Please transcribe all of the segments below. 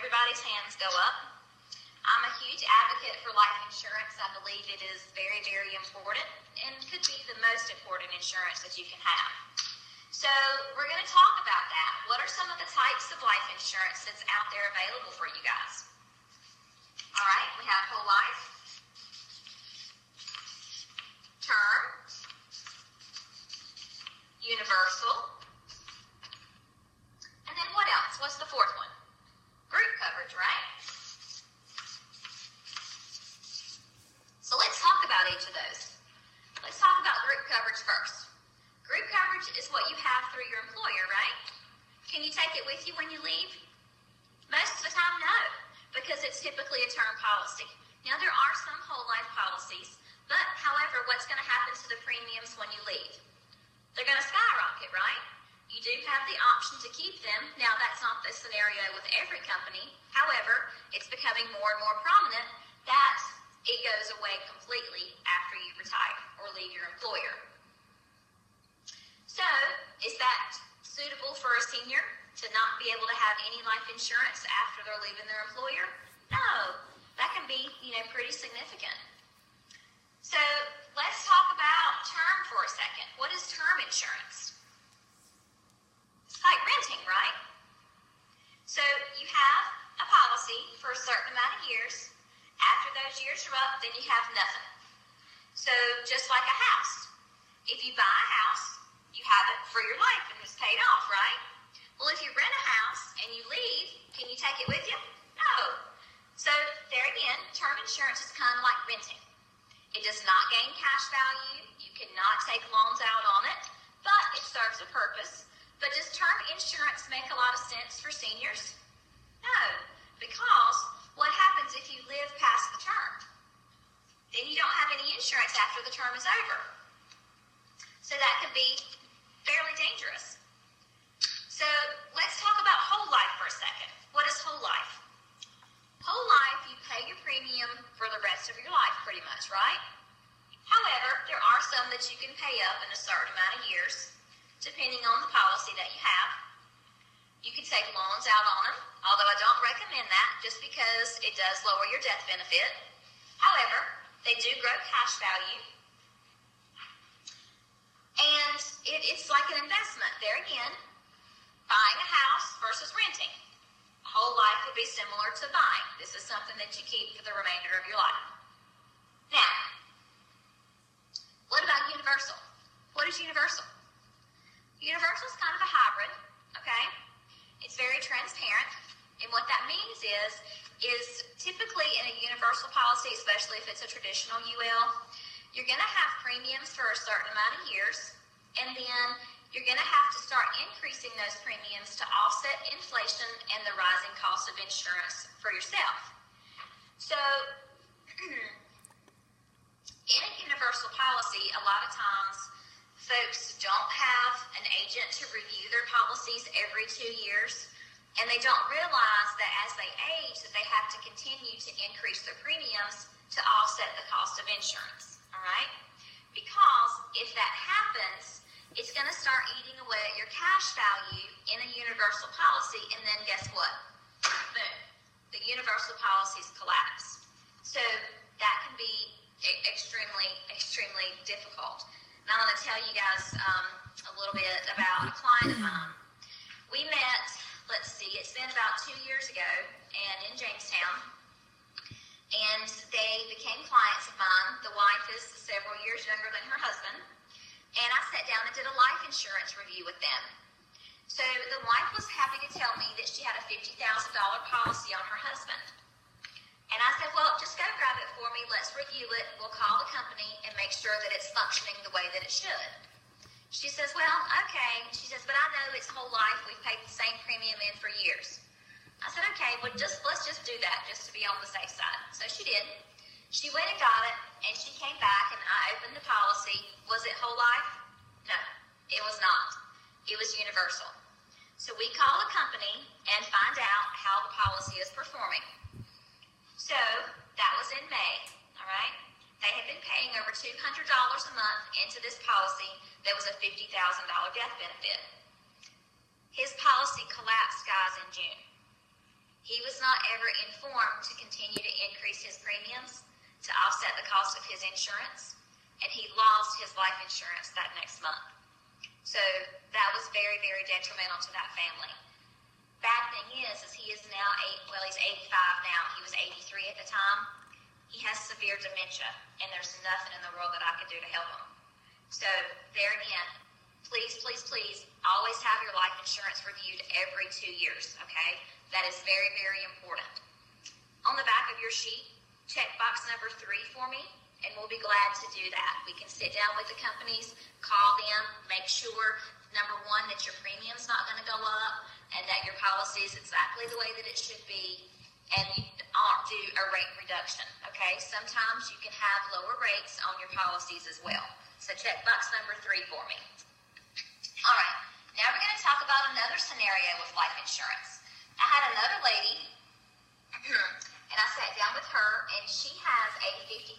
everybody's hands go up. I'm a huge advocate for life insurance. I believe it is very, very important and could be the most important insurance that you can have. So we're going to talk about that. What are some of the types of life insurance that's out there available for you guys? All right, we have whole life, term, universal, and then what else? What's the fourth one? Group coverage, right? So let's talk about each of those. Let's talk about group coverage first. Group coverage is what you have through your employer, right? Can you take it with you when you leave? Most of the time, no, because it's typically a term policy. Now, there are some whole life policies, but however, what's going to happen to the premiums when you leave? They're going to skyrocket, right? You do have the option to keep them. Now, that's not the scenario with every company. However, it's becoming more and more prominent that it goes away completely after you retire or leave your employer. So, is that suitable for a senior to not be able to have any life insurance after they're leaving their employer? No, that can be, pretty significant. So, let's talk about term for a second. What is term insurance? It's like renting, right? So, you have a policy for a certain amount of years. After those years are up, then you have nothing. So, just like a house. If you buy a house, you have it for your life and it's paid off, right? Well, if you rent a house and you leave, can you take it with you? No. So, there again, term insurance is kind of like renting. It does not gain cash value. You cannot take loans out on it, but it serves a purpose. But does term insurance make a lot of sense for seniors? No, because what happens if you live past the term? Then you don't have any insurance after the term is over. So that could be fairly dangerous. So let's talk about whole life for a second. What is whole life? Whole life, you pay your premium for the rest of your life pretty much, right? However, there are some that you can pay up in a certain amount of years, depending on the policy that you have. You can take loans out on them, although I don't recommend that just because it does lower your death benefit. However, they do grow cash value. And it's like an investment. There again, buying a house versus renting. Whole life would be similar to buying. This is something that you keep for the remainder of your life. Now, what about universal? What is universal? Universal is kind of a hybrid, okay? It's very transparent. And what that means is typically in a universal policy, especially if it's a traditional UL, you're going to have premiums for a certain amount of years, and then you're going to have to start increasing those premiums to offset inflation and the rising cost of insurance for yourself. So, in a universal policy, a lot of times folks don't have an agent to review their policies every 2 years, and they don't realize that as they age that they have to continue to increase their premiums to offset the cost of insurance, all right? Because if that happens, it's going to start eating away at your cash value in a universal policy, and then guess what? Boom. The universal policies collapse. So that can be extremely, extremely difficult. Now, I'm going to tell you guys a little bit about a client of mine. We met, it's been about 2 years ago, and in Jamestown, and they became clients of mine. The wife is several years younger than her husband, and I sat down and did a life insurance review with them. So the wife was happy to tell me that she had a $50,000 policy on her husband. And I said, well, just go grab it for me. Let's review it. We'll call the company and make sure that it's functioning the way that it should. She says, well, okay. She says, but I know it's whole life. We've paid the same premium in for years. I said, okay, well, let's just do that just to be on the safe side. So she did. She went and got it, and she came back, and I opened the policy. Was it whole life? No, it was not. It was universal. So we call the company and find out how the policy is performing. So that was in May, all right? They had been paying over $200 a month into this policy that was a $50,000 death benefit. His policy collapsed, guys, in June. He was not ever informed to continue to increase his premiums to offset the cost of his insurance, and he lost his life insurance that next month. So that was very, very detrimental to that family. Bad thing is he is now he's 85 now. He was 83 at the time. He has severe dementia, and there's nothing in the world that I could do to help him. So there again, please, please, please, always have your life insurance reviewed every 2 years, okay? That is very, very important. On the back of your sheet, check box number 3 for me, and we'll be glad to do that. We can sit down with the companies, call them, make sure, number 1, that your premium's not going to go up, and that your policy is exactly the way that it should be, and you do a rate reduction, okay? Sometimes you can have lower rates on your policies as well. So check box number 3 for me. All right, now we're going to talk about another scenario with life insurance. I had another lady, and I sat down with her, and she has a $50,000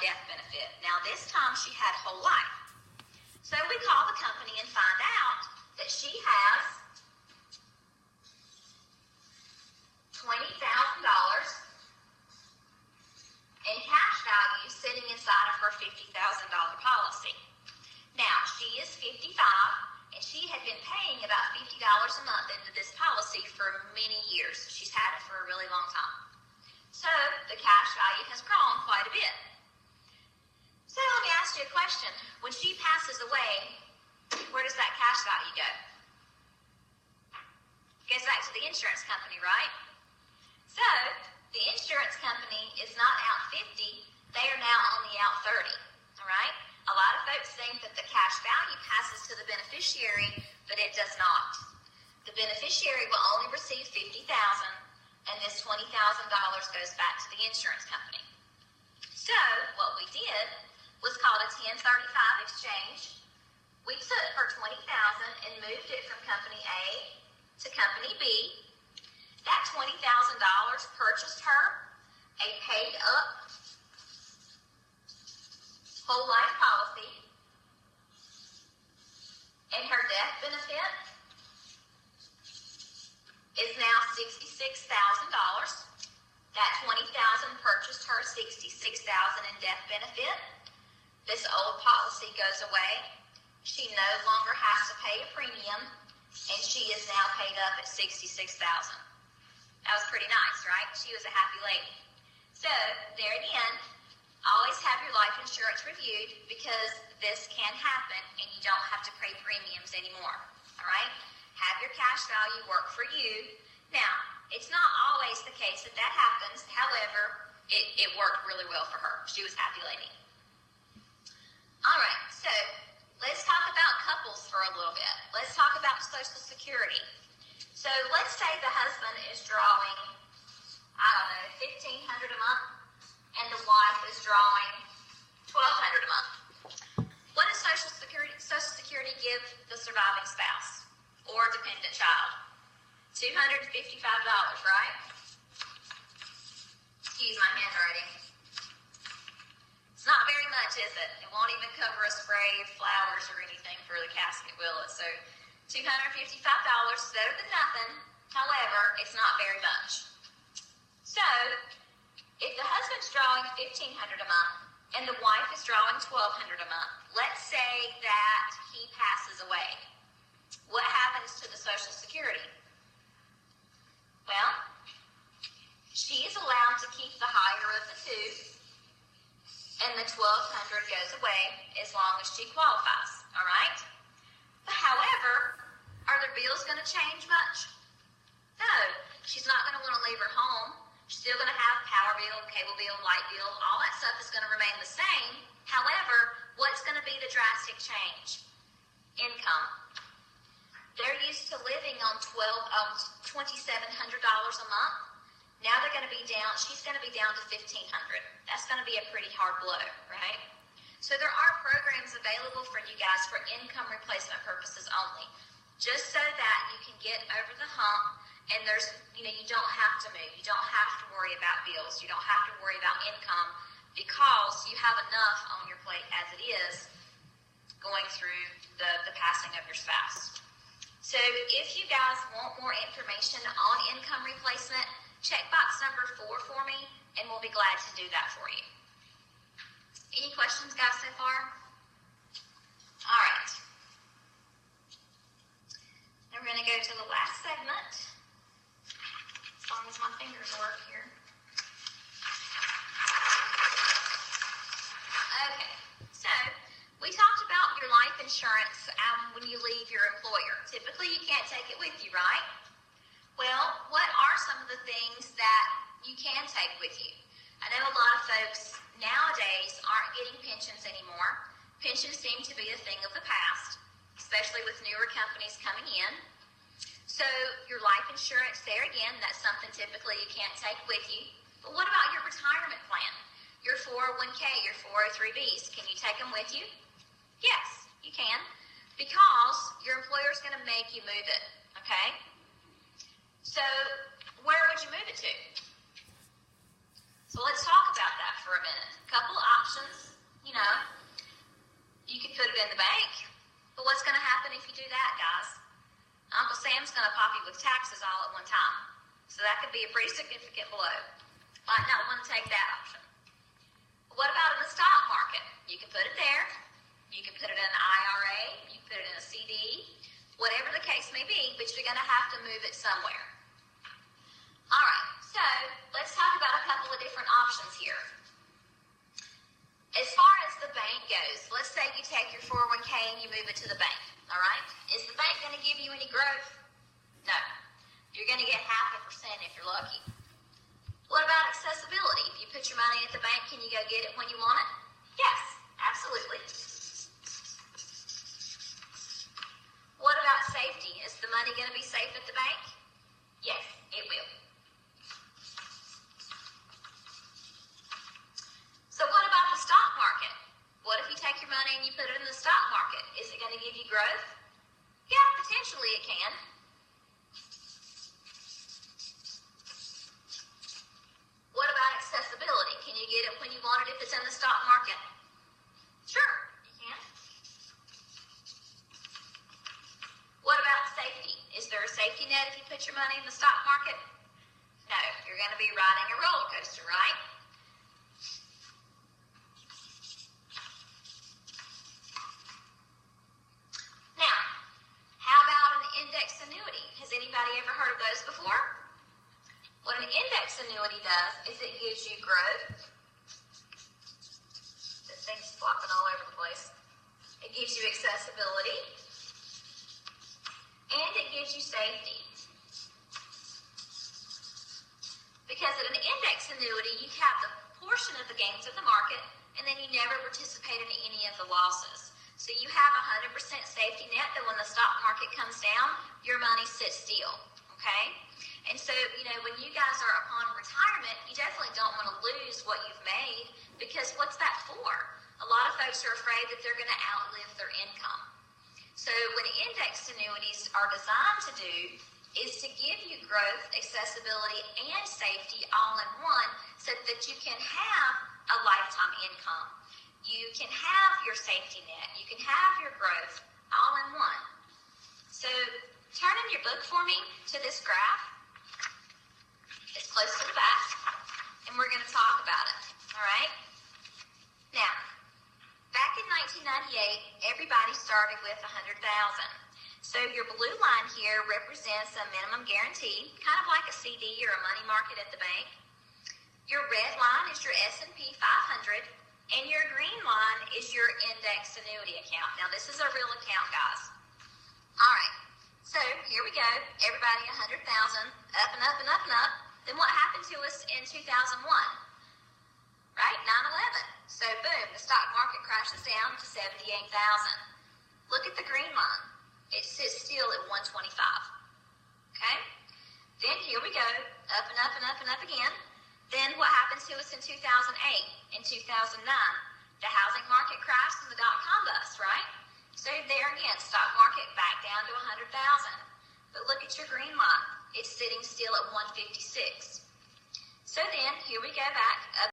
death benefit. Now, this time she had whole life. So we call the company and find out that she has $20,000 in cash value sitting inside of her $50,000 policy. Now, she is 55, and she had been paying about $50 a month into this policy for many years. She's had it for a really long time. So the cash value has grown quite a bit. So let me ask you a question. When she passes away, where does that cash value go? It goes back to the insurance company, right? So the insurance company is not out 50, they are now only out 30, all right? A lot of folks think that the cash value passes to the beneficiary, but it does not. The beneficiary will only receive $50,000, and this $20,000 goes back to the insurance company. So what we did was called a 1035 exchange. We took her $20,000 and moved it from company A to company B. That $20,000 purchased her a paid up whole life policy, and her death benefit is now $66,000. That $20,000 purchased her $66,000 in death benefit. This old policy goes away. She no longer has to pay a premium, and she is now paid up at $66,000. That was pretty nice, right? She was a happy lady. So there again, always have your life insurance reviewed, because this can happen and you don't have to pay premiums anymore, all right? Have your cash value work for you. Now, it's not always the case that that happens. However, it worked really well for her. She was a happy lady. All right, so let's talk about couples for a little bit. Let's talk about Social Security. So let's say the husband is drawing, I don't know, $1,500 a month, and the wife is drawing $1,200 a month. What does Social Security give the surviving spouse or dependent child? $255, right? Excuse my handwriting. It's not very much, is it? It won't even cover a spray of flowers or anything for the casket, will it? So $255 is better than nothing. However, it's not very much. So if the husband's drawing $1,500 a month and the wife is drawing $1,200 a month, let's say that he passes away, what happens to the Social Security? Well, she is allowed to keep the higher of the two, and the $1,200 goes away as long as she qualifies, all right? But however, are their bills going to change much? No, she's not going to want to leave her home. She's still going to have power bill, cable bill, light bill, all that stuff is going to remain the same. However, what's going to be the drastic change? Income. They're used to living on $2,700 a month. Now they're going to be down, she's going to be down to $1,500. That's going to be a pretty hard blow, right? So there are programs available for you guys for income replacement purposes only, just so that you can get over the hump. And there's, you don't have to move. You don't have to worry about bills. You don't have to worry about income, because you have enough on your plate as it is going through the passing of your spouse. So if you guys want more information on income replacement, check box number 4 for me, and we'll be glad to do that for you. Any questions, guys, so far? All right. Now we're going to go to the last segment, as long as my fingers work here. Okay, so we talked about your life insurance when you leave your employer. Typically, you can't take it with you, right? Well, what are some of the things that you can take with you? I know a lot of folks nowadays aren't getting pensions anymore. Pensions seem to be a thing of the past, especially with newer companies coming in. So your life insurance, there again, that's something typically you can't take with you. But what about your retirement plan? Your 401k, your 403bs, can you take them with you? Yes, you can, because your employer is going to make you move it, okay? So where would you move it to? So let's talk about that for a minute. A couple options, you know. You could put it in the bank, but what's going to happen if you do that, guys? Uncle Sam's going to pop you with taxes all at one time. So that could be a pretty significant blow. Might not want to take that option. What about in the stock market? You can put it there. You can put it in an IRA. You can put it in a CD. Whatever the case may be, but you're going to have to move it somewhere. All right, so let's talk about a couple of different options here. As far as the bank goes, let's say you take your 401k and you move it to the bank, all right? Is the bank going to give you any growth? No. You're going to get 0.5% if you're lucky. What about accessibility? If you put your money at the bank, can you go get it when you want it? Yes, absolutely. What about safety? Is the money going to be safe at the bank? Yes, it will. So what about the stock market? What if you take your money and you put it in the stock market? Is it going to give you growth? Yeah, potentially it can. What about accessibility? Can you get it when you want it if it's in the stock market? Sure, you can. What about safety? Is there a safety net if you put your money in the stock market? No, you're going to be riding a roller coaster, right? Now, how about an index annuity? Has anybody ever heard of those before? What an index annuity does is it gives you growth. This thing's flopping all over the place. It gives you accessibility. And it gives you safety. Because in an index annuity, you have the portion of the gains of the market, and then you never participate in any of the losses. So you have 100% safety net that when the stock market comes down, your money sits still, okay? And so, you know, when you guys are upon retirement, you definitely don't want to lose what you've made, because what's that for? A lot of folks are afraid that they're going to outlive their income. So what index annuities are designed to do is to give you growth, accessibility, and safety all in one, so that you can have a lifetime income. You can have your safety net. You can have your growth all in one. So turn in your book for me to this graph. It's close to the back, and we're going to talk about it, all right? Now, back in 1998, everybody started with $100,000. So your blue line here represents a minimum guarantee, kind of like a CD or a money market at the bank. Your red line is your S&P 500, and your green line is your index annuity account. Now, this is a real account, guys. All right, so here we go. Everybody 100,000, up and up and up and up. Then what happened to us in 2001? Right, 9/11. So boom, the stock market crashes down to 78,000. Look at the green line. It sits still at 125. Okay? Then here we go, up and up and up and up again. Then what happens to us in 2008, in 2009? The housing market crashed and the dot-com bust, right? So there again, stock market back down to 100,000. But look at your green line. It's sitting still at 156. So then, here we go back up